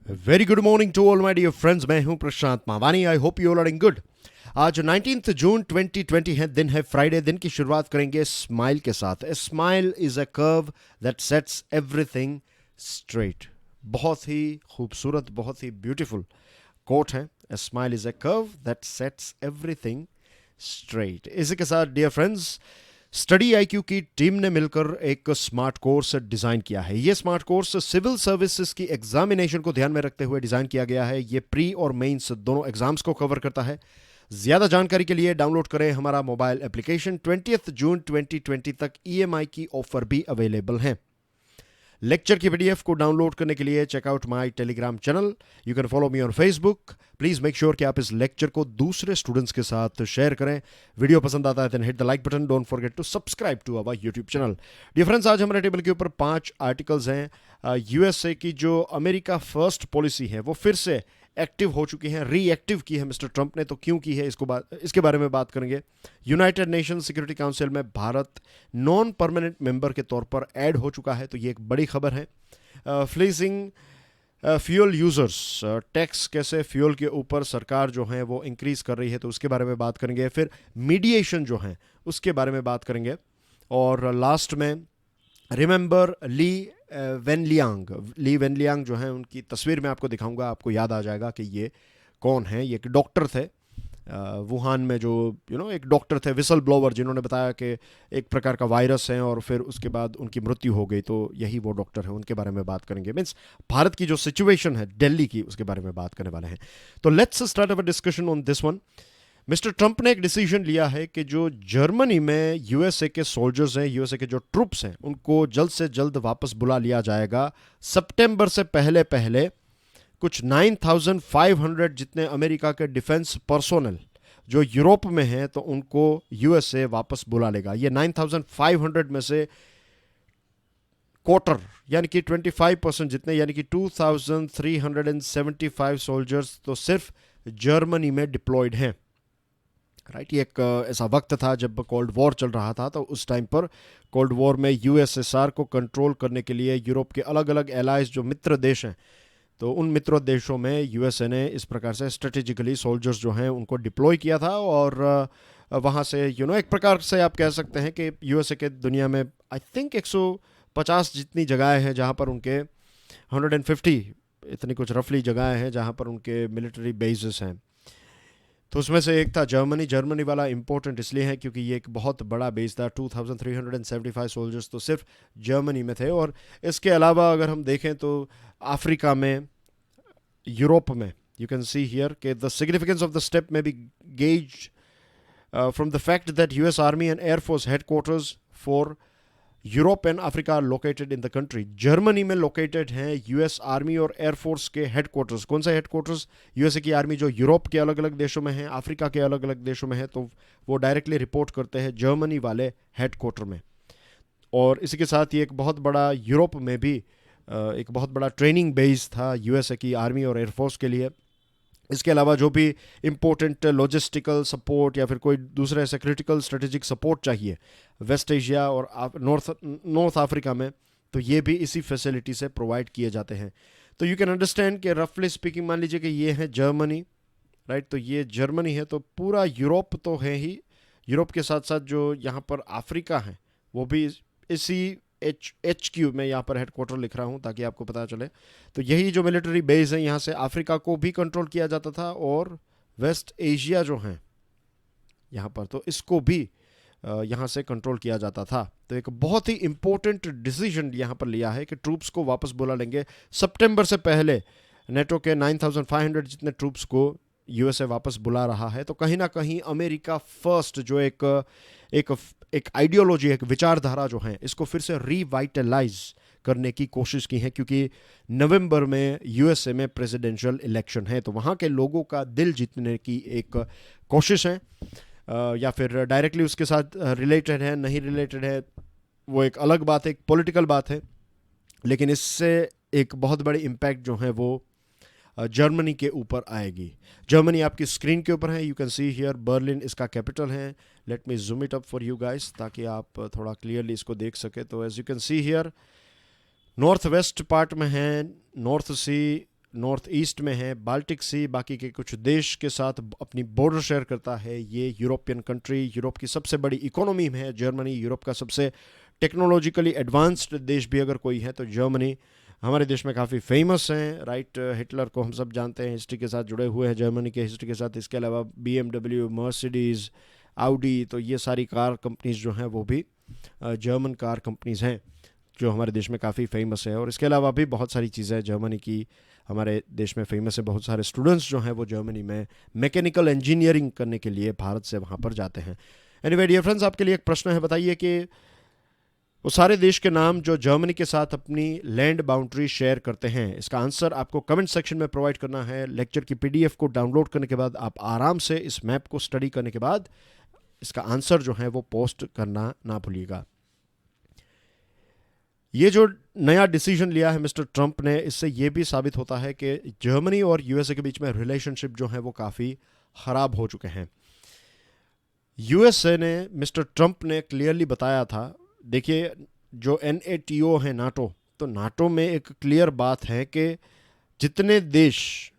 Very good morning to all my dear friends. मैं हूं Prashant Mavani. I hope you all are in good. आज 19 जून 2020 है, दिन है फ्राइडे। दिन की शुरुआत करेंगे स्माइल के साथ। A smile is a curve that sets everything straight. बहुत ही खूबसूरत, बहुत ही ब्यूटीफुल कोट है। A smile is a curve that sets everything straight. इसी के साथ डियर फ्रेंड्स, स्टडी आईक्यू की टीम ने मिलकर एक स्मार्ट कोर्स डिजाइन किया है। ये स्मार्ट कोर्स सिविल सर्विसेज की एग्जामिनेशन को ध्यान में रखते हुए डिजाइन किया गया है। ये प्री और मेंस दोनों एग्जाम्स को कवर करता है। ज्यादा जानकारी के लिए डाउनलोड करें हमारा मोबाइल एप्लीकेशन। 20 जून 2020 तक ईएमआई की ऑफर भी अवेलेबल है। लेक्चर की पीडीएफ को डाउनलोड करने के लिए checkout my Telegram channel. You can follow me on Facebook. Please make sure कि आप इस लेक्चर को दूसरे स्टूडेंट्स के साथ शेयर करें। वीडियो पसंद आता है then hit the like button. Don't forget to subscribe to our YouTube channel. Dear friends, आज हमारे टेबल के ऊपर 5 आर्टिकल्स हैं। यूएसए की जो अमेरिका फर्स्ट पॉलिसी है वो फिर से एक्टिव हो चुकी है, रीएक्टिव की है मिस्टर ट्रंप ने। तो क्यों की है इसके बारे में बात करेंगे। यूनाइटेड नेशन सिक्योरिटी काउंसिल में भारत नॉन परमानेंट मेंबर के तौर पर ऐड हो चुका है, तो ये एक बड़ी खबर है। फ्लीजिंग फ्यूल यूजर्स, टैक्स कैसे फ्यूल के ऊपर सरकार जो है वो इंक्रीज कर रही है, तो उसके बारे में बात करेंगे। फिर मीडिएशन जो है उसके बारे में बात करेंगे। और लास्ट में रिमेंबर ली वेनलियांग जो है, उनकी तस्वीर मैं आपको दिखाऊंगा। आपको याद आ जाएगा कि ये कौन है। ये एक डॉक्टर थे वुहान में, जो एक डॉक्टर थे, विसल ब्लोवर, जिन्होंने बताया कि एक प्रकार का वायरस है और फिर उसके बाद उनकी मृत्यु हो गई। तो यही वो डॉक्टर है, उनके बारे में बात करेंगे। मीन्स भारत की जो सिचुएशन है दिल्ली की, उसके बारे में बात करने वाले हैं। तो let's start our discussion on this one. Mister Trump ने एक डिसीजन लिया है कि जो जर्मनी में यूएसए के सोल्जर्स हैं, यूएसए के जो ट्रूप्स हैं, उनको जल्द से जल्द वापस बुला लिया जाएगा। सितंबर से पहले पहले कुछ 9,500 जितने अमेरिका के डिफेंस पर्सोनल जो यूरोप में हैं, तो उनको यूएसए वापस बुला लेगा। ये 9,500 में से क्वार्टर यानी कि 25% जितने, यानी कि 2,375 सोल्जर्स तो सिर्फ जर्मनी में डिप्लॉयड हैं। राइट, ये एक ऐसा वक्त था जब कोल्ड वॉर चल रहा था। तो उस टाइम पर कोल्ड वॉर में यूएसएसआर को कंट्रोल करने के लिए यूरोप के अलग अलग एलाइज जो मित्र देश हैं, तो उन मित्र देशों में यूएसए ने इस प्रकार से स्ट्रेटेजिकली सोल्जर्स जो हैं उनको डिप्लॉय किया था। और वहाँ से एक प्रकार से आप कह सकते हैं कि यूएसए के दुनिया में आई थिंक 150 जितनी जगहें हैं जहाँ पर उनके 150 इतनी कुछ रफली जगहें हैं जहाँ पर उनके मिलिट्री बेसिस हैं। तो उसमें से एक था जर्मनी। जर्मनी वाला इंपॉर्टेंट इसलिए है क्योंकि ये एक बहुत बड़ा बेस था। 2,375 सोल्जर्स तो सिर्फ जर्मनी में थे। और इसके अलावा अगर हम देखें तो अफ्रीका में, यूरोप में, यू कैन सी हियर कि the significance of the step may be gauged from the fact that US army and air force headquarters for Europe and Africa located in the country. Germany में located हैं US army और air force के headquarters. कौन सा headquarters? USA की army जो Europe के अलग अलग देशों में है, अफ्रीका के अलग अलग देशों में है, तो वो डायरेक्टली रिपोर्ट करते हैं जर्मनी वाले हेडक्वार्टर में। और इसी के साथ ये एक बहुत बड़ा यूरोप में भी एक बहुत बड़ा ट्रेनिंग बेस था यूएसए की आर्मी और एयरफोर्स के लिए। इसके अलावा जो भी इम्पोर्टेंट लॉजिस्टिकल सपोर्ट या फिर कोई दूसरे ऐसे क्रिटिकल स्ट्रेटेजिक सपोर्ट चाहिए वेस्ट एशिया और नॉर्थ अफ्रीका में, तो ये भी इसी फैसिलिटी से प्रोवाइड किए जाते हैं। तो यू कैन अंडरस्टैंड कि रफली स्पीकिंग मान लीजिए कि ये है जर्मनी, राइट। तो ये जर्मनी है, तो पूरा यूरोप तो है ही। यूरोप के साथ साथ जो यहाँ पर अफ्रीका है वो भी इसी HQ में यहाँ पर हेडक्वार्टर लिख रहा हूँ ताकि आपको पता चले। तो यही जो मिलिट्री बेस है, यहाँ से अफ्रीका को भी कंट्रोल किया जाता था और वेस्ट एशिया जो हैं यहाँ पर, तो इसको भी यहाँ से कंट्रोल किया जाता था। तो एक बहुत ही इंपॉर्टेंट डिसीजन यहाँ पर लिया है कि ट्रूप्स को वापस बुला लेंगे। सितंबर से पहले नेटो के 9,500 जितने ट्रूप्स को यूएसए वापस बुला रहा है। तो कहीं ना कहीं अमेरिका फर्स्ट जो एक आइडियोलॉजी, एक विचारधारा जो है, इसको फिर से रिवाइटलाइज करने की कोशिश की है। क्योंकि नवंबर में यूएसए में प्रेसिडेंशियल इलेक्शन है, तो वहाँ के लोगों का दिल जीतने की एक कोशिश है। या फिर डायरेक्टली उसके साथ रिलेटेड है, नहीं रिलेटेड है, वो एक अलग बात है, एक पॉलिटिकल बात है। लेकिन इससे एक बहुत बड़ी इम्पैक्ट जो है वो जर्मनी के ऊपर आएगी। जर्मनी आपकी स्क्रीन के ऊपर है, you can see here Berlin इसका कैपिटल है। Let me zoom it up for you guys ताकि आप थोड़ा क्लियरली इसको देख सके। तो as you can see here north west part में है, नॉर्थ सी नॉर्थ ईस्ट में है, बाल्टिक सी, बाकी के कुछ देश के साथ अपनी बॉर्डर शेयर करता है। ये यूरोपियन कंट्री, यूरोप की सबसे बड़ी इकोनॉमी में है जर्मनी, यूरोप का सबसे टेक्नोलॉजिकली एडवांस्ड देश भी अगर कोई है तो जर्मनी। हमारे देश में काफ़ी फेमस हैं, राइट। हिटलर को हम सब जानते हैं, हिस्ट्री के साथ जुड़े हुए हैं, जर्मनी के हिस्ट्री के साथ। इसके अलावा BMW, मर्सिडीज़, आउडी, तो ये सारी कार कंपनीज जो हैं वो भी जर्मन कार कंपनीज हैं जो हमारे देश में काफ़ी फेमस है। और इसके अलावा भी बहुत सारी चीज़ें जर्मनी की हमारे देश में फेमस है। बहुत सारे स्टूडेंट्स जो हैं वो जर्मनी में मैकेनिकल इंजीनियरिंग करने के लिए भारत से वहाँ पर जाते हैं। एनीवे डियर फ्रेंड्स, आपके लिए एक प्रश्न है, बताइए कि वो सारे देश के नाम जो जर्मनी के साथ अपनी लैंड बाउंड्री शेयर करते हैं। इसका आंसर आपको कमेंट सेक्शन में प्रोवाइड करना है। लेक्चर की PDF को डाउनलोड करने के बाद आप आराम से इस मैप को स्टडी करने के बाद इसका आंसर जो है वो पोस्ट करना ना भूलिएगा। ये जो नया डिसीजन लिया है मिस्टर ट्रंप ने, इससे ये भी साबित होता है कि जर्मनी और USA के बीच में रिलेशनशिप जो है वो काफ़ी ख़राब हो चुके हैं। USA ने, मिस्टर ट्रंप ने क्लियरली बताया था, देखिए जो NATO है, नाटो, तो नाटो में एक क्लियर बात है कि जितने देश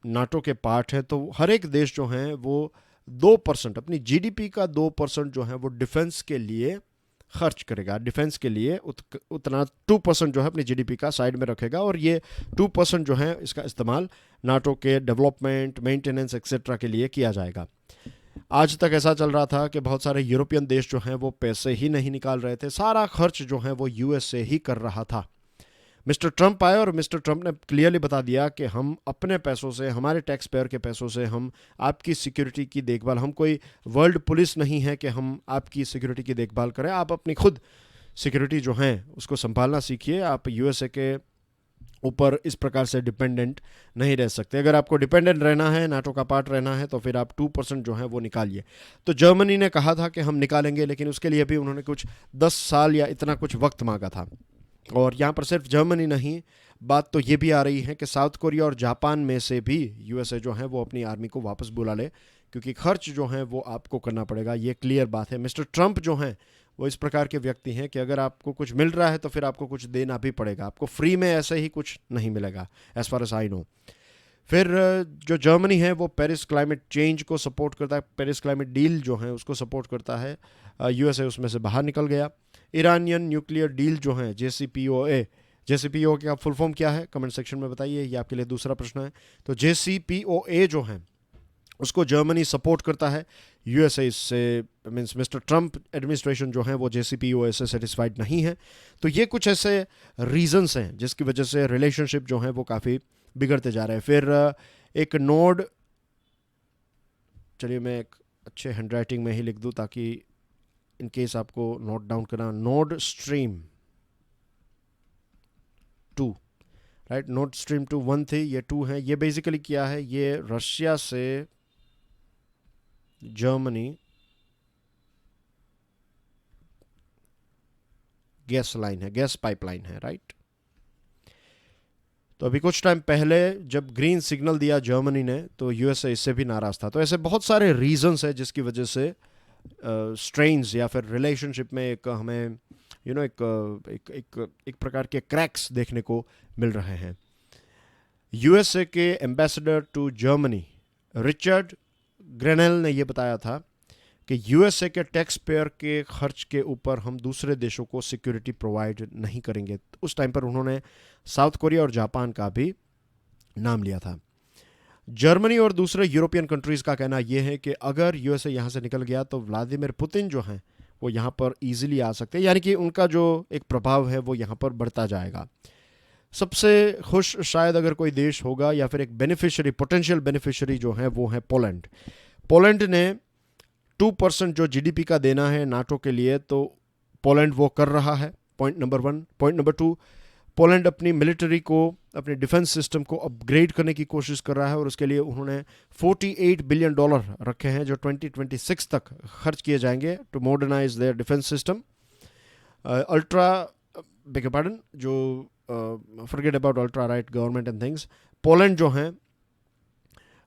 नाटो के पार्ट हैं तो हर एक देश जो हैं वो 2%, अपनी GDP का 2% जो है वो डिफेंस के लिए खर्च करेगा। डिफेंस के लिए उतना 2% जो है अपनी GDP का साइड में रखेगा, और ये 2% जो है इसका इस्तेमाल नाटो के डेवलपमेंट, मेंटेनेंस एक्सेट्रा के लिए किया जाएगा। आज तक ऐसा चल रहा था कि बहुत सारे यूरोपियन देश जो हैं वो पैसे ही नहीं निकाल रहे थे, सारा खर्च जो है वो USA ही कर रहा था। मिस्टर ट्रंप आए और मिस्टर ट्रंप ने क्लियरली बता दिया कि हम अपने पैसों से, हमारे टैक्स पेयर के पैसों से हम आपकी सिक्योरिटी की देखभाल, हम कोई वर्ल्ड पुलिस नहीं है कि हम आपकी सिक्योरिटी की देखभाल करें, आप अपनी खुद सिक्योरिटी जो है उसको संभालना सीखिए। आप USA के ऊपर इस प्रकार से डिपेंडेंट नहीं रह सकते। अगर आपको डिपेंडेंट रहना है, नाटो का पार्ट रहना है, तो फिर आप 2% जो है वो निकालिए। तो जर्मनी ने कहा था कि हम निकालेंगे, लेकिन उसके लिए भी उन्होंने कुछ 10 साल या इतना कुछ वक्त मांगा था। और यहाँ पर सिर्फ जर्मनी नहीं, बात तो ये भी आ रही है कि साउथ कोरिया और जापान में से भी USA जो है वो अपनी आर्मी को वापस बुला ले, क्योंकि खर्च जो है वो आपको करना पड़ेगा। ये क्लियर बात है। मिस्टर ट्रंप जो हैं वो इस प्रकार के व्यक्ति हैं कि अगर आपको कुछ मिल रहा है तो फिर आपको कुछ देना भी पड़ेगा, आपको फ्री में ऐसे ही कुछ नहीं मिलेगा, as far as I know. फिर जो जर्मनी है वो पेरिस क्लाइमेट चेंज को सपोर्ट करता है, पेरिस क्लाइमेट डील जो है उसको सपोर्ट करता है। USA उसमें से बाहर निकल गया। ईरानियन न्यूक्लियर डील जो है JCPOA का फुल फॉर्म क्या है, कमेंट सेक्शन में बताइए, ये आपके लिए दूसरा प्रश्न है। तो JCPOA जो है उसको जर्मनी सपोर्ट करता है। USA इससे, मीन्स मिस्टर ट्रंप एडमिनिस्ट्रेशन जो है वो JCPOA से सेटिस्फाइड नहीं है। तो ये कुछ ऐसे रीजंस हैं जिसकी वजह से रिलेशनशिप जो है वो काफ़ी बिगड़ते जा रहे हैं। फिर एक नोड, चलिए मैं एक अच्छे हैंडराइटिंग में ही लिख दूं ताकि इन केस आपको नोट डाउन करना, node stream 2, right. Node stream 2 1 थी, ये 2 है। ये बेसिकली क्या है, ये रशिया से जर्मनी गैस लाइन है, गैस पाइपलाइन है, राइट। तो अभी कुछ टाइम पहले जब ग्रीन सिग्नल दिया जर्मनी ने तो USA इससे भी नाराज था। तो ऐसे बहुत सारे रीजंस है जिसकी वजह से स्ट्रेन्स या फिर रिलेशनशिप में एक हमें एक प्रकार के क्रैक्स देखने को मिल रहे हैं। USA के ambassador to Germany Richard Grenell ने यह बताया था कि USA के टैक्स पेयर के खर्च के ऊपर हम दूसरे देशों को सिक्योरिटी प्रोवाइड नहीं करेंगे। उस टाइम पर उन्होंने साउथ कोरिया और जापान का भी नाम लिया था। जर्मनी और दूसरे यूरोपियन कंट्रीज़ का कहना यह है कि अगर USA यहाँ से निकल गया तो व्लादिमीर पुतिन जो हैं वो यहाँ पर ईजिली आ सकते हैं, यानी कि उनका जो एक प्रभाव है वो यहाँ पर बढ़ता जाएगा। सबसे खुश शायद अगर कोई देश होगा या फिर एक बेनिफिशियरी, पोटेंशियल बेनिफिशियरी जो है वो है पोलैंड। पोलैंड ने 2% जो GDP का देना है नाटो के लिए, तो पोलैंड वो कर रहा है, point number 1। Point number 2, Poland अपनी मिलिट्री को, अपने डिफेंस सिस्टम को अपग्रेड करने की कोशिश कर रहा है और उसके लिए उन्होंने $48 बिलियन रखे हैं जो 2026 तक खर्च किए जाएंगे to modernise their defence system. Beg pardon, जो forget about ultra, right, government and things. Poland जो हैं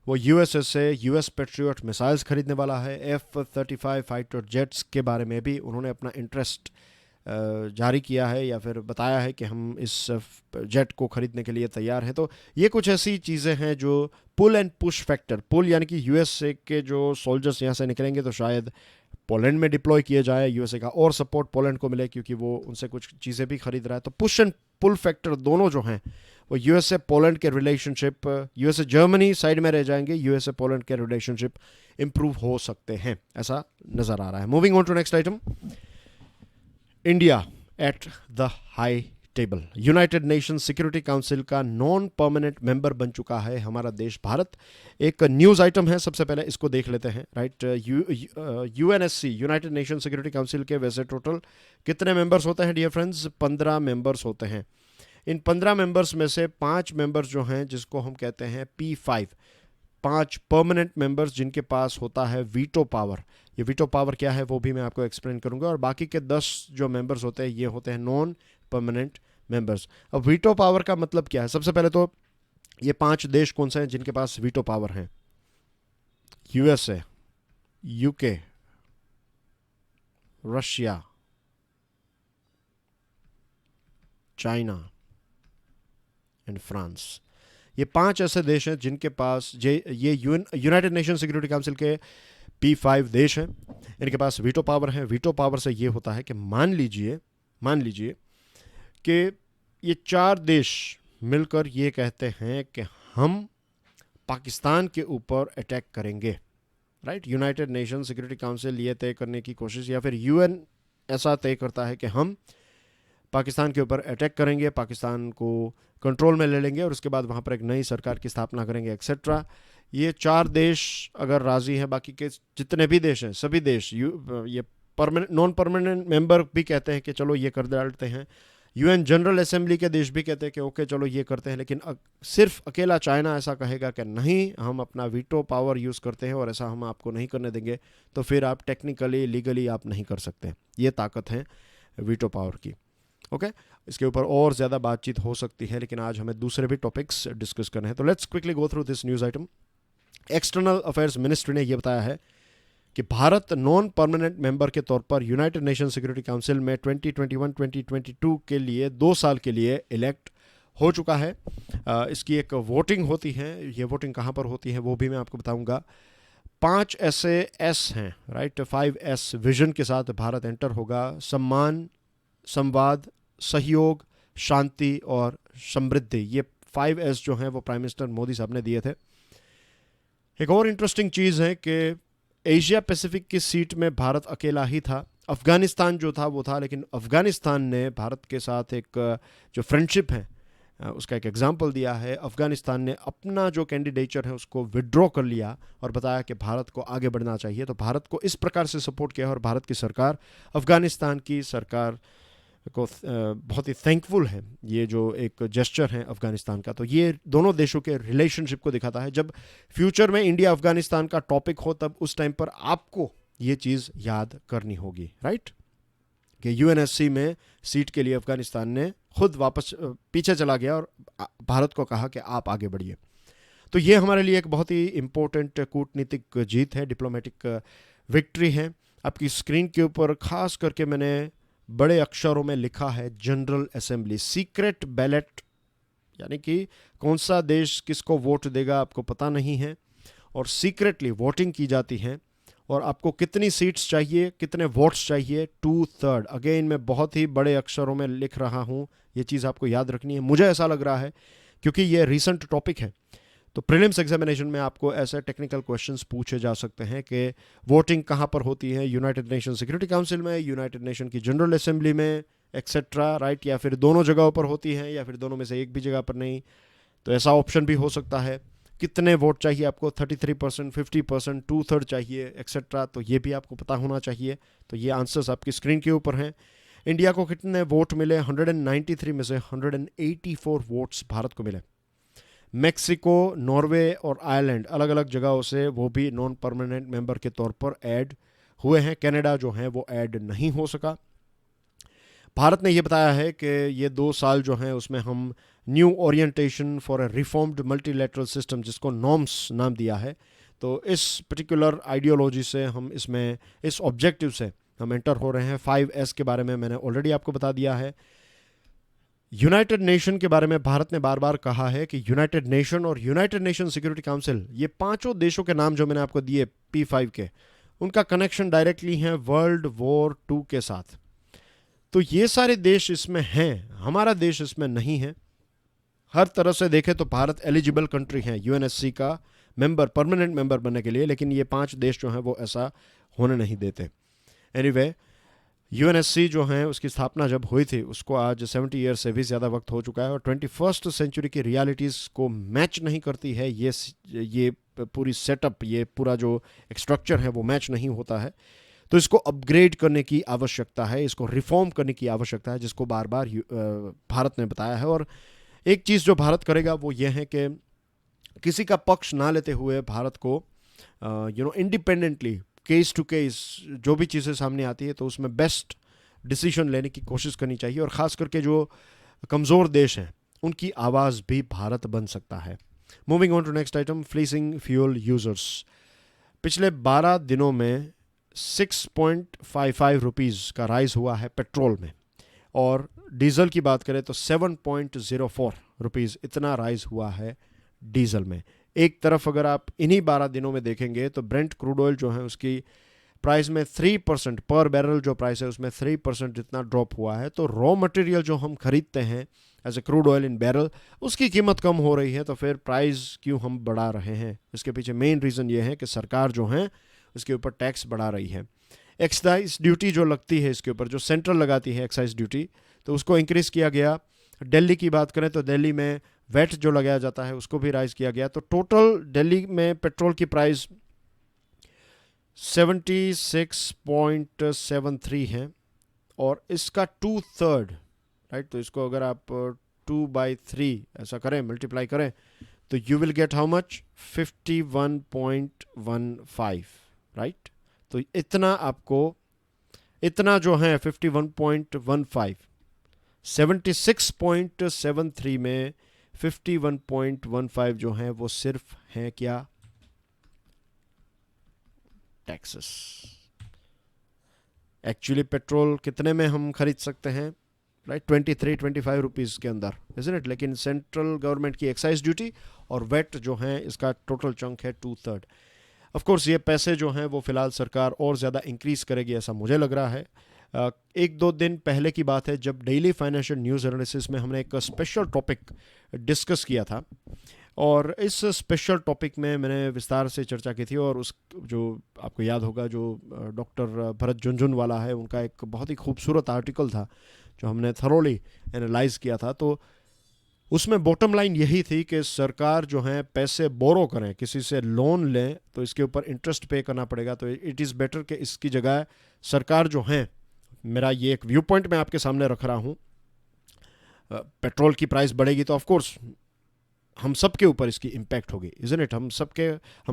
वो USA से US पैट्रियट मिसाइल्स खरीदने वाला है। F-35 फाइटर जेट्स के बारे में भी उन्होंने अपना इंटरेस्ट जारी किया है या फिर बताया है कि हम इस जेट को खरीदने के लिए तैयार हैं। तो ये कुछ ऐसी चीज़ें हैं जो पुल एंड पुश फैक्टर, पुल यानी कि यूएसए के जो सोल्जर्स यहाँ से निकलेंगे तो शायद पोलैंड में डिप्लॉय किए जाए, यूएसए का और सपोर्ट पोलैंड को मिले क्योंकि वो उनसे कुछ चीज़ें भी खरीद रहा है। तो पुश एंड पुल फैक्टर दोनों जो हैं वो यूएसए पोलैंड के रिलेशनशिप, यूएसए जर्मनी साइड में रह जाएंगे, यूएसए पोलैंड के रिलेशनशिप इंप्रूव हो सकते हैं, ऐसा नज़र आ रहा है। Moving on to next item, India at the high table. United Nation Security Council का नॉन परमानेंट मेंबर बन चुका है हमारा देश भारत। एक न्यूज़ आइटम है, सबसे पहले इसको देख लेते हैं। Right, UNSC United Nation Security council के वैसे टोटल कितने मेंबर्स होते हैं डियर फ्रेंड्स? 15 मेंबर्स होते हैं। इन 15 मेंबर्स में से 5 मेंबर्स जो हैं जिसको हम कहते हैं P5, 5 परमानेंट मेंबर्स जिनके पास होता है वीटो पावर। ये वीटो पावर क्या है वो भी मैं आपको एक्सप्लेन करूंगा। और बाकी के 10 जो मेंबर्स होते हैं ये होते हैं नॉन परमानेंट मेंबर्स। अब वीटो पावर का मतलब क्या है? सबसे पहले तो ये 5 देश कौन से हैं जिनके पास वीटो पावर है? USA, UK, Russia, China and France. ये 5 ऐसे देश हैं जिनके पास ये यूनाइटेड नेशन सिक्योरिटी काउंसिल के P5 देश हैं, इनके पास वीटो पावर है। वीटो पावर से ये होता है कि मान लीजिए कि ये 4 देश मिलकर ये कहते हैं कि हम पाकिस्तान के ऊपर अटैक करेंगे। Right, United Nation Security council ये तय करने की कोशिश, या फिर यूएन ऐसा तय करता है कि हम पाकिस्तान के ऊपर अटैक करेंगे, पाकिस्तान को कंट्रोल में ले लेंगे और उसके बाद वहाँ पर एक नई सरकार की स्थापना करेंगे एक्सेट्रा। ये 4 देश अगर राज़ी हैं, बाकी के जितने भी देश हैं सभी देश ये परमानेंट नॉन परमानेंट मेंबर भी कहते हैं कि चलो ये कर डालते हैं। यूएन जनरल असेंबली के देश भी कहते हैं कि ओके चलो ये करते हैं। लेकिन सिर्फ अकेला चाइना ऐसा कहेगा कि नहीं, हम अपना वीटो पावर यूज़ करते हैं और ऐसा हम आपको नहीं करने देंगे, तो फिर आप टेक्निकली लीगली आप नहीं कर सकते। ये ताकत है वीटो पावर की। ओके, इसके ऊपर और ज़्यादा बातचीत हो सकती है, लेकिन आज हमें दूसरे भी टॉपिक्स डिस्कस करने हैं। तो let's quickly go through this news item. External affairs ministry ने यह बताया है कि भारत नॉन परमानेंट मेंबर के तौर पर यूनाइटेड नेशन सिक्योरिटी काउंसिल में 2021-2022 के लिए 2 साल के लिए इलेक्ट हो चुका है। इसकी एक वोटिंग होती है। ये वोटिंग कहाँ पर होती है वो भी मैं आपको बताऊंगा। 5 ऐसे एस हैं, राइट, 5S विजन के साथ भारत एंटर होगा। सम्मान, संवाद, सहयोग, शांति और समृद्धि, ये 5S जो हैं वो प्राइम मिनिस्टर मोदी साहब ने दिए थे। एक और इंटरेस्टिंग चीज़ है कि एशिया पैसिफिक की सीट में भारत अकेला ही था। अफ़गानिस्तान जो था वो था, लेकिन अफ़गानिस्तान ने भारत के साथ एक जो फ्रेंडशिप है उसका एक एग्जाम्पल दिया है। अफ़गानिस्तान ने अपना जो कैंडिडेचर है उसको विड्रॉ कर लिया और बताया कि भारत को आगे बढ़ना चाहिए। तो भारत को इस प्रकार से सपोर्ट किया और भारत की सरकार अफ़गानिस्तान की सरकार को बहुत ही थैंकफुल है। ये जो एक जेस्चर है अफ़गानिस्तान का, तो ये दोनों देशों के रिलेशनशिप को दिखाता है। जब फ्यूचर में इंडिया अफ़गानिस्तान का टॉपिक हो तब उस टाइम पर आपको ये चीज़ याद करनी होगी, राइट, कि यूएनएससी में सीट के लिए अफ़गानिस्तान ने खुद वापस पीछे चला गया और भारत को कहा कि आप आगे बढ़िए। तो ये हमारे लिए एक बहुत ही इम्पोर्टेंट कूटनीतिक जीत है, डिप्लोमेटिक विक्ट्री है। आपकी स्क्रीन के ऊपर खास करके मैंने बड़े अक्षरों में लिखा है जनरल असेंबली, सीक्रेट बैलेट, यानी कि कौन सा देश किसको वोट देगा आपको पता नहीं है और सीक्रेटली वोटिंग की जाती है। और आपको कितनी सीट्स चाहिए, कितने वोट्स चाहिए? 2/3। अगेन मैं बहुत ही बड़े अक्षरों में लिख रहा हूँ, ये चीज़ आपको याद रखनी है। मुझे ऐसा लग रहा है क्योंकि ये रीसेंट टॉपिक है, तो प्रीलिम्स एग्जामिनेशन में आपको ऐसे टेक्निकल क्वेश्चंस पूछे जा सकते हैं कि वोटिंग कहाँ पर होती है, यूनाइटेड नेशन सिक्योरिटी काउंसिल में, यूनाइटेड नेशन की जनरल असेंबली में, एक्सेट्रा, राइट, या फिर दोनों जगहों पर होती है या फिर दोनों में से एक भी जगह पर नहीं। तो ऐसा ऑप्शन भी हो सकता है। कितने वोट चाहिए आपको? 33%, 50%, 2/3 चाहिए, एक्सेट्रा। तो ये भी आपको पता होना चाहिए। तो ये आंसर्स आपकी स्क्रीन के ऊपर हैं। इंडिया को कितने वोट मिले? 193 में से 184 वोट्स भारत को मिले। मेक्सिको, नॉर्वे और आयरलैंड अलग अलग जगहों से वो भी नॉन परमानेंट मेंबर के तौर पर ऐड हुए हैं। कनाडा जो है वो ऐड नहीं हो सका। भारत ने ये बताया है कि ये 2 साल जो हैं उसमें हम new orientation for a reformed multilateral system, जिसको नॉर्म्स नाम दिया है, तो इस पर्टिकुलर आइडियोलॉजी से हम इसमें इस ऑब्जेक्टिव से हम एंटर हो रहे हैं। 5S के बारे में मैंने ऑलरेडी आपको बता दिया है। यूनाइटेड नेशन के बारे में भारत ने बार बार कहा है कि यूनाइटेड नेशन और यूनाइटेड नेशन सिक्योरिटी काउंसिल, ये पांचों देशों के नाम जो मैंने आपको दिए P5 के, उनका कनेक्शन डायरेक्टली है वर्ल्ड वॉर 2 के साथ। तो ये सारे देश इसमें हैं, हमारा देश इसमें नहीं है। हर तरह से देखें तो भारत एलिजिबल कंट्री है यूएनएससी का मेंबर, परमानेंट मेंबर बनने के लिए, लेकिन ये 5 देश जो हैं वो ऐसा होने नहीं देते। एनीवे, यूएनएससी जो है उसकी स्थापना जब हुई थी उसको आज 70 ईयर से भी ज़्यादा वक्त हो चुका है और 21st सेंचुरी की रियलिटीज़ को मैच नहीं करती है। ये पूरी सेटअप, ये पूरा जो स्ट्रक्चर है वो मैच नहीं होता है। तो इसको अपग्रेड करने की आवश्यकता है, इसको रिफॉर्म करने की आवश्यकता है, जिसको बार बार भारत ने बताया है। और एक चीज़ जो भारत करेगा वो ये है कि किसी का पक्ष ना लेते हुए भारत को इंडिपेंडेंटली केस टू केस जो भी चीज़ें सामने आती है तो उसमें बेस्ट डिसीजन लेने की कोशिश करनी चाहिए। और ख़ास करके जो कमज़ोर देश हैं उनकी आवाज़ भी भारत बन सकता है। Moving on to next item, fleecing fuel users. पिछले 12 दिनों में 6.55 रुपीज़ का राइज हुआ है पेट्रोल में, और डीजल की बात करें तो 7.04 रुपीज़ इतना राइज हुआ है डीजल में। एक तरफ अगर आप इन्हीं 12 दिनों में देखेंगे तो ब्रेंट क्रूड ऑयल जो है उसकी प्राइस में 3% पर बैरल जो प्राइस है उसमें 3% जितना ड्रॉप हुआ है। तो रॉ मटेरियल जो हम खरीदते हैं as a crude oil in barrel, उसकी कीमत कम हो रही है, तो फिर प्राइस क्यों हम बढ़ा रहे हैं? इसके पीछे मेन रीज़न ये है कि सरकार जो है उसके ऊपर टैक्स बढ़ा रही है। एक्साइज ड्यूटी जो लगती है इसके ऊपर, जो सेंट्रल लगाती है एक्साइज ड्यूटी, तो उसको इंक्रीज़ किया गया। दिल्ली की बात करें तो दिल्ली में वैट जो लगाया जाता है उसको भी राइज किया गया। तो टोटल दिल्ली में पेट्रोल की प्राइस 76.73 है और इसका 2/3, राइट, तो इसको अगर आप 2/3 ऐसा करें, मल्टीप्लाई करें, तो you will get how much? 51.15, right. तो इतना आपको, इतना जो है 51.15, 76.73 में 51.15 जो है वो सिर्फ है क्या? टैक्सेस। एक्चुअली पेट्रोल कितने में हम खरीद सकते हैं? राइट, 23-25 रुपीज़ के अंदर, इज़न्ट इट? लेकिन सेंट्रल गवर्नमेंट की एक्साइज ड्यूटी और वेट जो है इसका टोटल चंक है 2/3। ऑफ कोर्स ये पैसे जो हैं वो फ़िलहाल सरकार और ज़्यादा इंक्रीज़ करेगी ऐसा मुझे लग रहा है। 1-2 दिन पहले की बात है जब डेली फाइनेंशियल न्यूज़ एनालिसिस में हमने एक स्पेशल टॉपिक डिस्कस किया था, और इस स्पेशल टॉपिक में मैंने विस्तार से चर्चा की थी। और उस जो आपको याद होगा, जो डॉक्टर भरत झुनझुनवाला है, उनका एक बहुत ही खूबसूरत आर्टिकल था जो हमने थरोली एनालाइज किया था। तो उसमें बॉटम लाइन यही थी कि सरकार जो है पैसे बोरो करें, किसी से लोन लें तो इसके ऊपर इंटरेस्ट पे करना पड़ेगा। तो इट इज़ बेटर कि इसकी जगह सरकार जो है, मेरा ये एक व्यू पॉइंट मैं आपके सामने रख रहा हूँ, पेट्रोल की प्राइस बढ़ेगी तो ऑफ कोर्स हम सब के ऊपर इसकी इम्पैक्ट होगी, इज़न्ट इट? हम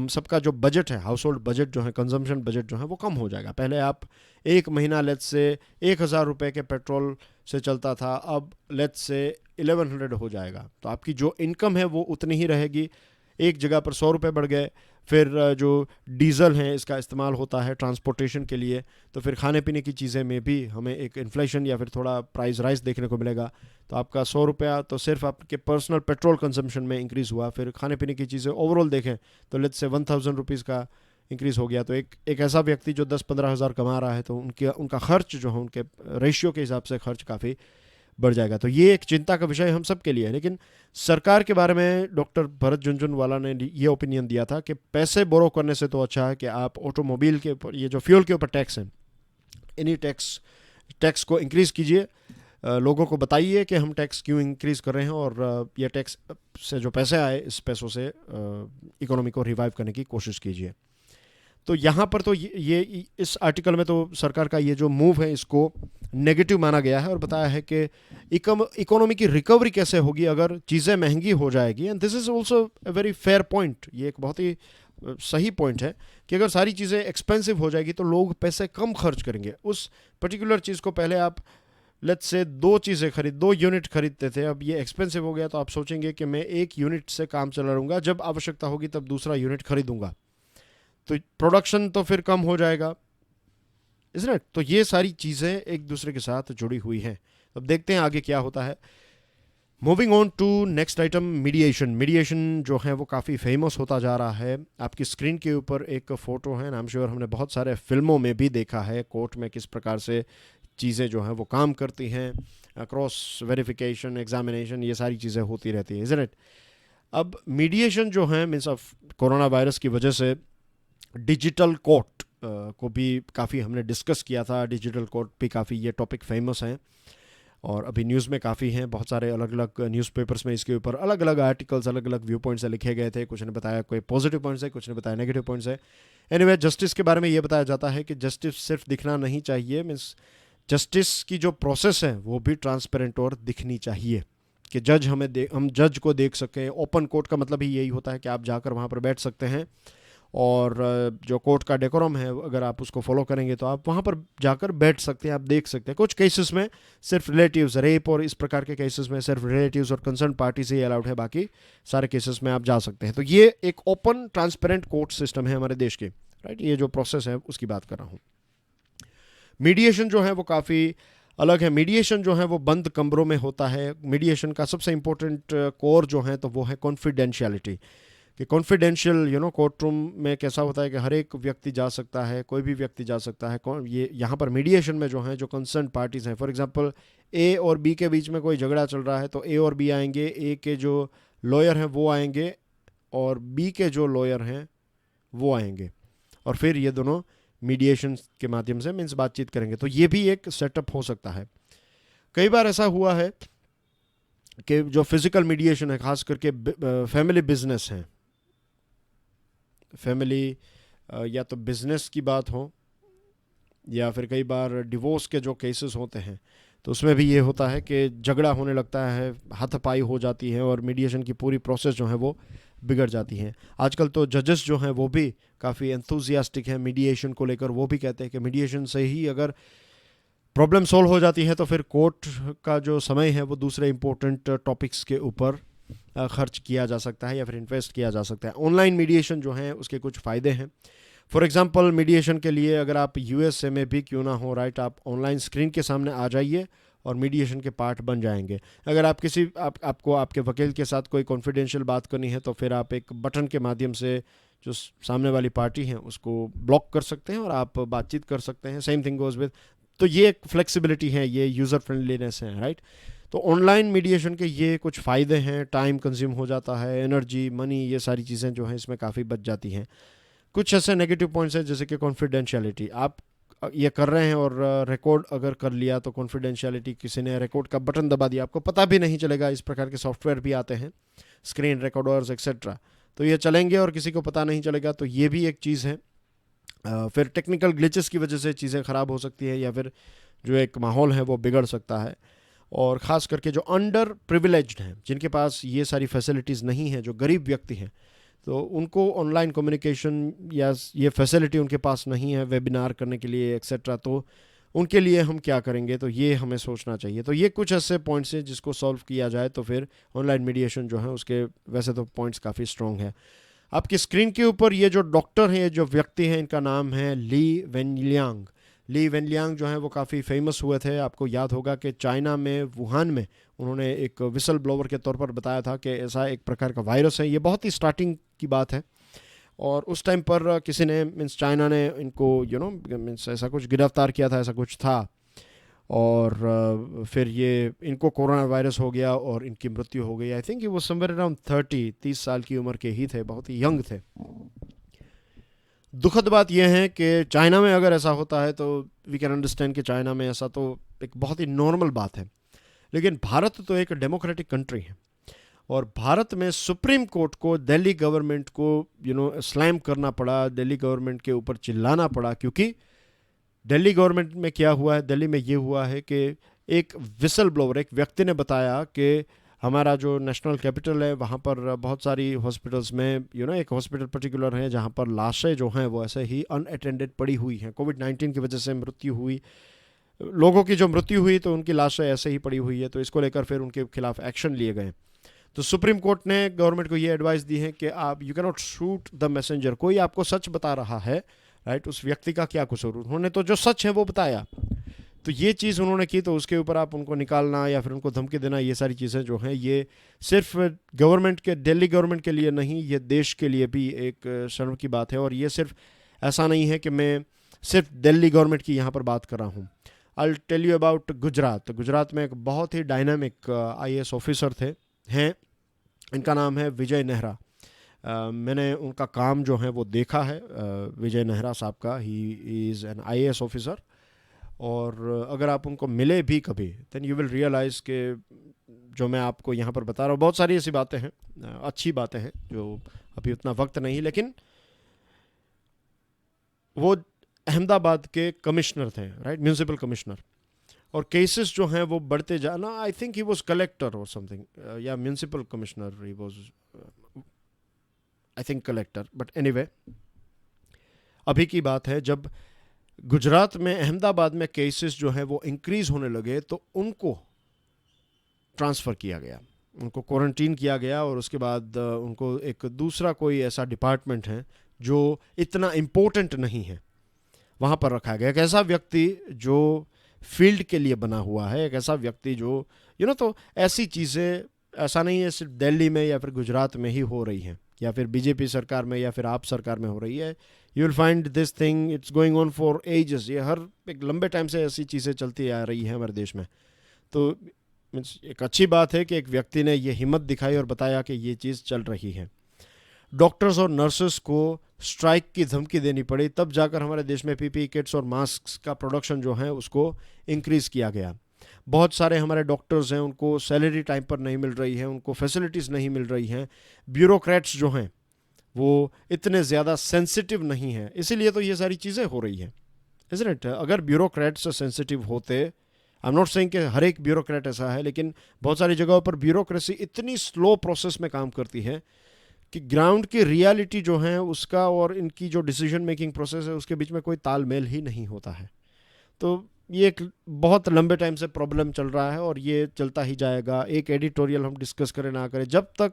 सबका जो बजट है, हाउस होल्ड बजट जो है, कंजम्पशन बजट जो है वो कम हो जाएगा। पहले आप एक महीना लेट्स से 1,000 रुपये के पेट्रोल से चलता था, अब लेट्स से 1100 हो जाएगा। तो आपकी जो इनकम है वो उतनी ही रहेगी। एक जगह पर 100 रुपये बढ़ गए। फिर जो डीजल है इसका इस्तेमाल होता है ट्रांसपोर्टेशन के लिए, तो फिर खाने पीने की चीज़ें में भी हमें एक इन्फ्लेशन या फिर थोड़ा प्राइस राइज देखने को मिलेगा। तो आपका 100 रुपया तो सिर्फ आपके पर्सनल पेट्रोल कंजम्पशन में इंक्रीज़ हुआ। फिर खाने पीने की चीज़ें ओवरऑल देखें तो लेट्स से 1000 रुपीज़ का इंक्रीज़ हो गया। तो एक ऐसा व्यक्ति जो 10-15 हज़ार कमा रहा है तो उनका खर्च जो है, उनके रेशियो के हिसाब से खर्च काफ़ी बढ़ जाएगा। तो ये एक चिंता का विषय हम सब के लिए है। लेकिन सरकार के बारे में डॉक्टर भरत झुनझुनवाला ने ये ओपिनियन दिया था कि पैसे बोरो करने से तो अच्छा है कि आप ऑटोमोबाइल के ऊपर, ये जो फ्यूल के ऊपर टैक्स है, इन्हीं टैक्स को इंक्रीज़ कीजिए। लोगों को बताइए कि हम टैक्स क्यों इंक्रीज़ कर रहे हैं, और ये टैक्स से जो पैसे आए इस पैसों से इकोनॉमी को रिवाइव करने की कोशिश कीजिए। तो यहाँ पर तो ये इस आर्टिकल में तो सरकार का ये जो मूव है इसको नेगेटिव माना गया है और बताया है कि इकोनॉमी की रिकवरी कैसे होगी अगर चीज़ें महंगी हो जाएगी। And this is also a very fair point. ये एक बहुत ही सही पॉइंट है कि अगर सारी चीज़ें एक्सपेंसिव हो जाएगी तो लोग पैसे कम खर्च करेंगे उस पर्टिकुलर चीज़ को। पहले आप लेट्स से 2 यूनिट खरीदते थे, अब ये एक्सपेंसिव हो गया तो आप सोचेंगे कि मैं 1 यूनिट से काम चला लूँगा, जब आवश्यकता होगी तब दूसरा यूनिट खरीदूँगा। तो प्रोडक्शन तो फिर कम हो जाएगा, इसलिए तो ये सारी चीज़ें एक दूसरे के साथ जुड़ी हुई हैं। अब देखते हैं आगे क्या होता है। Moving on to next item, mediation. Mediation जो है वो काफ़ी फेमस होता जा रहा है। आपकी स्क्रीन के ऊपर एक फ़ोटो है, आई एम श्योर हमने बहुत सारे फिल्मों में भी देखा है कोर्ट में किस प्रकार से चीज़ें जो हैं वो काम करती हैं, क्रॉस वेरिफिकेशन, एग्जामिनेशन, ये सारी चीज़ें होती रहती हैं, इज़न्ट इट। अब मीडिएशन जो है मीन्स ऑफ कोरोना वायरस की वजह से डिजिटल कोर्ट को भी काफ़ी हमने डिस्कस किया था। डिजिटल कोर्ट भी काफ़ी ये टॉपिक फेमस हैं और अभी न्यूज़ में काफ़ी हैं। बहुत सारे अलग अलग न्यूज़पेपर्स में इसके ऊपर अलग अलग आर्टिकल्स, अलग अलग व्यू पॉइंट्स से लिखे गए थे। कुछ ने बताया कोई पॉजिटिव पॉइंट्स है, कुछ ने बताया नेगेटिव पॉइंट्स है। एनीवे, जस्टिस के बारे में ये बताया जाता है कि जस्टिस सिर्फ दिखना नहीं चाहिए, मीन्स जस्टिस की जो प्रोसेस है वो भी ट्रांसपेरेंट और दिखनी चाहिए कि जज हम जज को देख सकें। ओपन कोर्ट का मतलब ही यही होता है कि आप जाकर वहाँ पर बैठ सकते हैं और जो कोर्ट का डेकोरम है अगर आप उसको फॉलो करेंगे तो आप वहाँ पर जाकर बैठ सकते हैं, आप देख सकते हैं। कुछ केसेस में सिर्फ रिलेटिव्स, रेप और इस प्रकार के केसेस में सिर्फ रिलेटिव्स और कंसर्न पार्टी से ही अलाउड है, बाकी सारे केसेस में आप जा सकते हैं। तो ये एक ओपन ट्रांसपेरेंट कोर्ट सिस्टम है हमारे देश के, राइट। ये जो प्रोसेस है उसकी बात कर रहा हूँ। मीडिएशन जो है वो काफ़ी अलग है। मीडिएशन जो है वो बंद कमरों में होता है। मीडिएशन का सबसे इम्पोर्टेंट कोर जो है तो वो है कॉन्फिडेंशियलिटी, कि कॉन्फिडेंशियल कोर्ट रूम में कैसा होता है कि हर एक व्यक्ति जा सकता है, कोई भी व्यक्ति जा सकता है। ये यहाँ पर मीडिएशन में जो है जो कंसर्न पार्टीज़ हैं, फॉर एग्जांपल ए और बी के बीच में कोई झगड़ा चल रहा है तो ए और बी आएंगे, ए के जो लॉयर हैं वो आएंगे और बी के जो लॉयर हैं वो आएंगे और फिर ये दोनों मीडिएशन के माध्यम से मीन्स बातचीत करेंगे। तो ये भी एक सेटअप हो सकता है। कई बार ऐसा हुआ है कि जो फिज़िकल मीडिएशन है, ख़ास करके फैमिली बिजनेस हैं, फैमिली या तो बिज़नेस की बात हो या फिर कई बार डिवोर्स के जो केसेस होते हैं तो उसमें भी ये होता है कि झगड़ा होने लगता है, हाथापाई हो जाती है और मीडिएशन की पूरी प्रोसेस जो है वो बिगड़ जाती है। आजकल तो जजेस जो हैं वो भी काफ़ी एंथुजियास्टिक हैं मीडिएशन को लेकर। वो भी कहते हैं कि मीडिएशन से ही अगर प्रॉब्लम सॉल्व हो जाती है तो फिर कोर्ट का जो समय है वो दूसरे इंपॉर्टेंट टॉपिक्स के ऊपर खर्च किया जा सकता है या फिर इन्वेस्ट किया जा सकता है। ऑनलाइन मीडिएशन जो है उसके कुछ फ़ायदे हैं। फॉर एग्जांपल, मीडिएशन के लिए अगर आप यूएसए में भी क्यों ना हो, राइट, आप ऑनलाइन स्क्रीन के सामने आ जाइए और मीडिएशन के पार्ट बन जाएंगे। अगर आप आपको आपके वकील के साथ कोई कॉन्फिडेंशियल बात करनी है तो फिर आप एक बटन के माध्यम से जो सामने वाली पार्टी है उसको ब्लॉक कर सकते हैं और आप बातचीत कर सकते हैं। सेम थिंग गोज़ विद, तो ये एक फ्लेक्सिबिलिटी है, ये यूज़र फ्रेंडलीनेस है, राइट। तो ऑनलाइन मीडिएशन के ये कुछ फ़ायदे हैं। टाइम कंज्यूम हो जाता है, एनर्जी, मनी, ये सारी चीज़ें जो हैं इसमें काफ़ी बच जाती हैं। कुछ ऐसे नेगेटिव पॉइंट्स हैं जैसे कि कॉन्फिडेंशियलिटी। आप ये कर रहे हैं और रिकॉर्ड अगर कर लिया तो कॉन्फिडेंशियलिटी, किसी ने रिकॉर्ड का बटन दबा दिया, आपको पता भी नहीं चलेगा। इस प्रकार के सॉफ्टवेयर भी आते हैं, स्क्रीन रिकॉर्डर्स एक्सेट्रा, तो ये चलेंगे और किसी को पता नहीं चलेगा। तो ये भी एक चीज़ है। फिर टेक्निकल ग्लिचेस की वजह से चीज़ें ख़राब हो सकती है या फिर जो एक माहौल है वो बिगड़ सकता है। और ख़ास करके जो अंडर प्रिविलेज्ड हैं, जिनके पास ये सारी फैसिलिटीज़ नहीं हैं, जो गरीब व्यक्ति हैं, तो उनको ऑनलाइन कम्युनिकेशन या ये फैसिलिटी उनके पास नहीं है वेबिनार करने के लिए एक्सेट्रा, तो उनके लिए हम क्या करेंगे, तो ये हमें सोचना चाहिए। तो ये कुछ ऐसे पॉइंट्स हैं जिसको सॉल्व किया जाए तो फिर ऑनलाइन मीडिएशन जो है उसके वैसे तो पॉइंट्स काफ़ी स्ट्रॉन्ग है। आपकी स्क्रीन के ऊपर ये जो डॉक्टर हैं, ये जो व्यक्ति हैं, इनका नाम है ली वेनलियांग। ली वेनलियांग जो है वो काफ़ी फेमस हुए थे। आपको याद होगा कि चाइना में, वुहान में, उन्होंने एक विसल ब्लोवर के तौर पर बताया था कि ऐसा एक प्रकार का वायरस है। ये बहुत ही स्टार्टिंग की बात है और उस टाइम पर किसी ने मीन्स चाइना ने इनको मीन्स ऐसा कुछ गिरफ्तार किया था, ऐसा कुछ था। और फिर ये इनको कोरोना वायरस हो गया और इनकी मृत्यु हो गई। आई थिंक वो समवेयर अराउंड 30 साल की उम्र के ही थे, बहुत ही यंग थे। दुखद बात यह है कि चाइना में अगर ऐसा होता है तो वी कैन अंडरस्टैंड कि चाइना में ऐसा तो एक बहुत ही नॉर्मल बात है। लेकिन भारत तो एक डेमोक्रेटिक कंट्री है और भारत में सुप्रीम कोर्ट को दिल्ली गवर्नमेंट को स्लैम करना पड़ा, दिल्ली गवर्नमेंट के ऊपर चिल्लाना पड़ा, क्योंकि दिल्ली गवर्नमेंट में क्या हुआ है, दिल्ली में ये हुआ है कि एक विसल ब्लोवर, एक व्यक्ति ने बताया कि हमारा जो नेशनल कैपिटल है वहाँ पर बहुत सारी हॉस्पिटल्स में एक हॉस्पिटल पर्टिकुलर है जहाँ पर लाशें जो हैं वो ऐसे ही अनअटेंडेड पड़ी हुई हैं। कोविड-19 की वजह से मृत्यु हुई, लोगों की जो मृत्यु हुई तो उनकी लाशें ऐसे ही पड़ी हुई है। तो इसको लेकर फिर उनके खिलाफ एक्शन लिए गए। तो सुप्रीम कोर्ट ने गवर्नमेंट को ये एडवाइस दी है कि आप you can not shoot the messenger. कोई आपको सच बता रहा है, राइट, उस व्यक्ति का क्या कसूर, उन्होंने तो जो सच है वो बताया। तो ये चीज़ उन्होंने की, तो उसके ऊपर आप उनको निकालना या फिर उनको धमकी देना, ये सारी चीज़ें जो हैं ये सिर्फ गवर्नमेंट के, दिल्ली गवर्नमेंट के लिए नहीं, ये देश के लिए भी एक शर्म की बात है। और ये सिर्फ ऐसा नहीं है कि मैं सिर्फ दिल्ली गवर्नमेंट की यहाँ पर बात कर रहा हूँ। I tell you about Gujarat. Gujarat में एक बहुत ही डायनामिक IAS ऑफिसर हैं, इनका नाम है विजय नेहरा। मैंने उनका काम जो है वो देखा है, विजय नेहरा साहब का। He is an IAS officer. और अगर आप उनको मिले भी कभी, देन यू विल रियलाइज़ कि जो मैं आपको यहाँ पर बता रहा हूँ, बहुत सारी ऐसी बातें हैं, अच्छी बातें हैं, जो अभी उतना वक्त नहीं, लेकिन वो अहमदाबाद के कमिश्नर थे, राइट, म्यूनसिपल कमिश्नर। और केसेस जो हैं वो बढ़ते जाना, I think he was collector और समथिंग, या municipal commissioner, he was I think collector, but anyway अभी की बात है जब गुजरात में, अहमदाबाद में केसेस जो हैं वो इंक्रीज होने लगे, तो उनको ट्रांसफ़र किया गया, उनको क्वारंटीन किया गया। और उसके बाद उनको एक दूसरा कोई ऐसा डिपार्टमेंट है जो इतना इम्पोर्टेंट नहीं है, वहाँ पर रखा गया। एक ऐसा व्यक्ति जो फील्ड के लिए बना हुआ है, एक ऐसा व्यक्ति जो तो ऐसी चीज़ें, ऐसा नहीं है सिर्फ दिल्ली में या फिर गुजरात में ही हो रही हैं, या फिर बीजेपी सरकार में या फिर आप सरकार में हो रही है। You will find this thing, it's going on for ages. ये हर एक लंबे टाइम से ऐसी चीज़ें चलती आ रही हैं हमारे देश में। तो मीन्स एक अच्छी बात है कि एक व्यक्ति ने ये हिम्मत दिखाई और बताया कि ये चीज़ चल रही है। डॉक्टर्स और नर्सेस को स्ट्राइक की धमकी देनी पड़ी, तब जाकर हमारे देश में PPE किट्स और मास्क का प्रोडक्शन जो है उसको इंक्रीज़ किया गया। बहुत सारे हमारे डॉक्टर्स हैं, उनको सैलरी टाइम पर नहीं मिल रही है, उनको फैसिलिटीज़ नहीं मिल रही हैं। ब्यूरोक्रेट्स जो हैं वो इतने ज़्यादा सेंसिटिव नहीं हैं, इसीलिए तो ये सारी चीज़ें हो रही हैं, इज़न्ट इट? अगर ब्यूरोक्रेट्स सेंसिटिव होते, आई एम नॉट सेइंग कि हर एक ब्यूरोक्रेट ऐसा है, लेकिन बहुत सारी जगहों पर ब्यूरोक्रेसी इतनी स्लो प्रोसेस में काम करती है कि ग्राउंड की रियलिटी जो है उसका और इनकी जो डिसीजन मेकिंग प्रोसेस है उसके बीच में कोई तालमेल ही नहीं होता है। तो ये एक बहुत लंबे टाइम से प्रॉब्लम चल रहा है और ये चलता ही जाएगा। एक एडिटोरियल हम डिस्कस करें ना करें, जब तक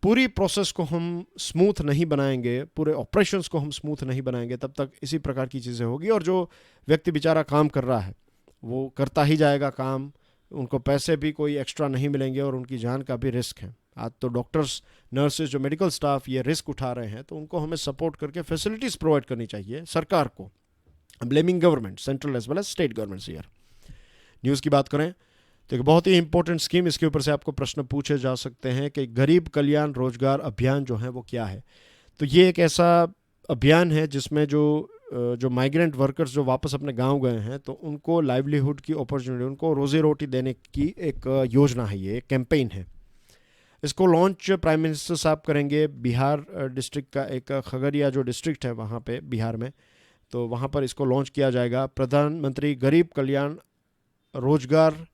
पूरी प्रोसेस को हम स्मूथ नहीं बनाएंगे, पूरे ऑपरेशंस को हम स्मूथ नहीं बनाएंगे, तब तक इसी प्रकार की चीज़ें होगी। और जो व्यक्ति बेचारा काम कर रहा है वो करता ही जाएगा काम, उनको पैसे भी कोई एक्स्ट्रा नहीं मिलेंगे और उनकी जान का भी रिस्क है। आज तो डॉक्टर्स, नर्सेज, जो मेडिकल स्टाफ ये रिस्क उठा रहे हैं, तो उनको हमें सपोर्ट करके फैसिलिटीज़ प्रोवाइड करनी चाहिए सरकार को। Blaming government, central as well as state governments here. News की बात करें तो एक बहुत ही इंपॉर्टेंट स्कीम, इसके ऊपर से आपको प्रश्न पूछे जा सकते हैं कि गरीब कल्याण रोजगार अभियान जो है वो क्या है। तो ये एक ऐसा अभियान है जिसमें जो माइग्रेंट वर्कर्स जो वापस अपने गांव गए हैं, तो उनको लाइवलीहुड की अपॉर्चुनिटी, उनको रोज़ी रोटी देने की एक योजना है, ये एक कैंपेन है। इसको लॉन्च प्राइम मिनिस्टर साहब करेंगे। बिहार डिस्ट्रिक्ट का एक खगड़िया जो डिस्ट्रिक्ट है वहाँ पे बिहार में, तो वहाँ पर इसको लॉन्च किया जाएगा। प्रधानमंत्री गरीब कल्याण रोजगार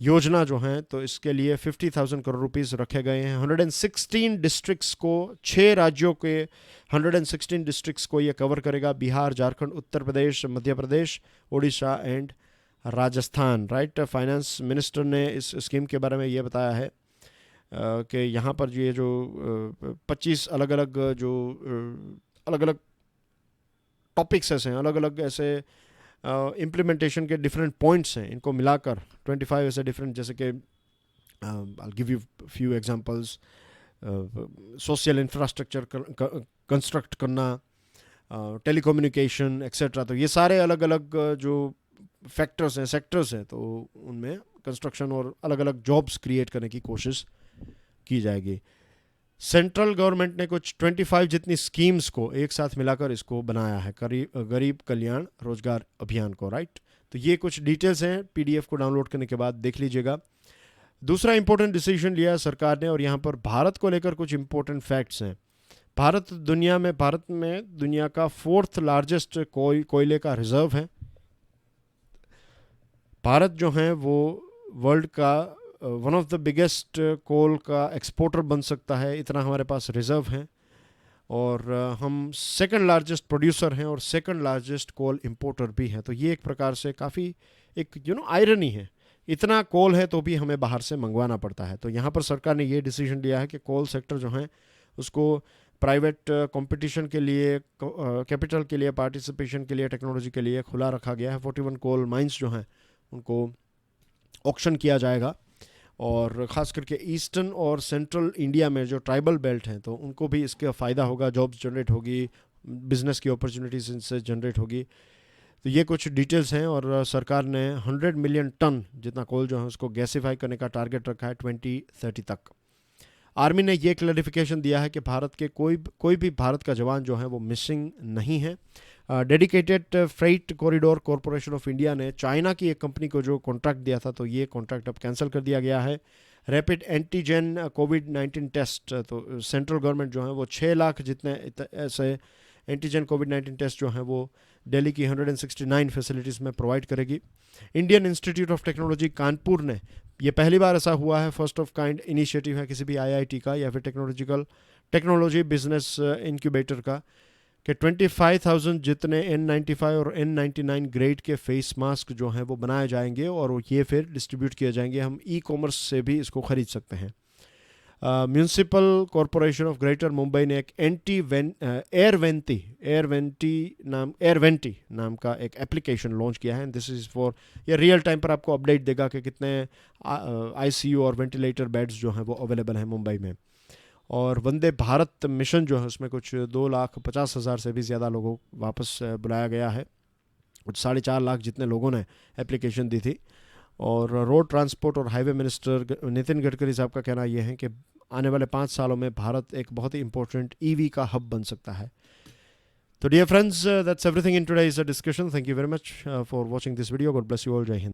योजना जो है, तो इसके लिए 50,000 करोड़ रुपीस रखे गए हैं। 116 डिस्ट्रिक्ट्स को, 6 राज्यों के 116 डिस्ट्रिक्ट्स को ये कवर करेगा। Bihar, Jharkhand, Uttar Pradesh, Madhya Pradesh, Orissa and Rajasthan, right. Finance minister ने इस स्कीम के बारे में ये बताया है कि यहाँ पर ये जो 25 अलग अलग टॉपिक्स ऐसे हैं, अलग अलग ऐसे इम्प्लीमेंटेशन के डिफरेंट पॉइंट्स हैं, इनको मिलाकर 25 ऐसे डिफरेंट, जैसे कि I give you few examples, social infrastructure construct करना, टेलीकम्युनिकेशन एक्सेट्रा। तो ये सारे अलग अलग जो फैक्टर्स हैं, सेक्टर्स हैं, तो उनमें कंस्ट्रक्शन और अलग अलग जॉब्स क्रिएट करने की कोशिश की जाएगी। सेंट्रल गवर्नमेंट ने कुछ 25 जितनी स्कीम्स को एक साथ मिलाकर इसको बनाया है, गरीब कल्याण रोजगार अभियान को, राइट। तो ये कुछ डिटेल्स हैं, PDF को डाउनलोड करने के बाद देख लीजिएगा। दूसरा इंपॉर्टेंट डिसीजन लिया सरकार ने, और यहाँ पर भारत को लेकर कुछ इंपॉर्टेंट फैक्ट्स हैं। भारत में दुनिया का 4th लार्जेस्ट कोयले का रिजर्व है। भारत जो है वो वर्ल्ड का वन ऑफ द बिगेस्ट कोल का एक्सपोर्टर बन सकता है, इतना हमारे पास रिजर्व है। और हम सेकंड लार्जेस्ट प्रोड्यूसर हैं और सेकंड लार्जेस्ट कोल इंपोर्टर भी हैं। तो ये एक प्रकार से काफ़ी एक आयरनी है, इतना कोल है तो भी हमें बाहर से मंगवाना पड़ता है। तो यहाँ पर सरकार ने ये डिसीजन लिया है कि कोल सेक्टर जो है उसको प्राइवेट कंपटीशन के लिए, कैपिटल के लिए, पार्टिसिपेशन के लिए, टेक्नोलॉजी के लिए खुला रखा गया है। 41 कोल माइंस जो हैं उनको ऑक्शन किया जाएगा, और ख़ास करके ईस्टर्न और सेंट्रल इंडिया में जो ट्राइबल बेल्ट हैं तो उनको भी इसका फ़ायदा होगा, जॉब्स जनरेट होगी, बिज़नेस की अपॉर्चुनिटीज़ इनसे जनरेट होगी। तो ये कुछ डिटेल्स हैं, और सरकार ने 100 मिलियन टन जितना कोल जो है उसको गैसीफाई करने का टारगेट रखा है 2030 तक। आर्मी ने ये क्लैरिफिकेशन दिया है कि भारत के कोई भी भारत का जवान जो है वो मिसिंग नहीं है। Dedicated freight corridor corporation of India ने चाइना की एक कंपनी को जो कॉन्ट्रैक्ट दिया था, तो ये कॉन्ट्रैक्ट अब कैंसिल कर दिया गया है। रैपिड एंटीजन कोविड-19 टेस्ट, तो सेंट्रल गवर्नमेंट जो है वो 6 लाख जितने ऐसे एंटीजन कोविड-19 टेस्ट जो हैं वो दिल्ली की 169 फैसिलिटीज़ में प्रोवाइड करेगी। Indian institute of technology Kanpur ने, ये पहली बार ऐसा हुआ है, फर्स्ट ऑफ काइंड इनिशिएटिव है किसी भी आईआईटी का या फिर टेक्नोलॉजी बिजनेस इंक्यूबेटर का, कि 25,000 जितने N95 और N99 ग्रेड के फेस मास्क जो हैं वो बनाए जाएंगे, और ये फिर डिस्ट्रीब्यूट किए जाएंगे। हम ई कॉमर्स से भी इसको ख़रीद सकते हैं। Municipal corporation of greater Mumbai ने एक एयरवेंटी नाम का एक एप्लीकेशन लॉन्च किया है। दिस इज़ फॉर, ये रियल टाइम पर आपको अपडेट देगा कि कितने आईसीयू और वेंटिलेटर बेड्स जो हैं वो अवेलेबल हैं मुंबई में। और वंदे भारत मिशन जो है उसमें कुछ 2,50,000 से भी ज़्यादा लोगों को वापस बुलाया गया है। कुछ 4.5 लाख जितने लोगों ने एप्लीकेशन दी थी। और रोड ट्रांसपोर्ट और हाईवे मिनिस्टर नितिन गडकरी साहब का कहना यह है कि आने वाले 5 सालों में भारत एक बहुत ही इंपॉर्टेंट ईवी का हब बन सकता है। तो dear friends, that's everything in today's discussion. Thank you very much for watching this video. God bless you all. जय हिंद।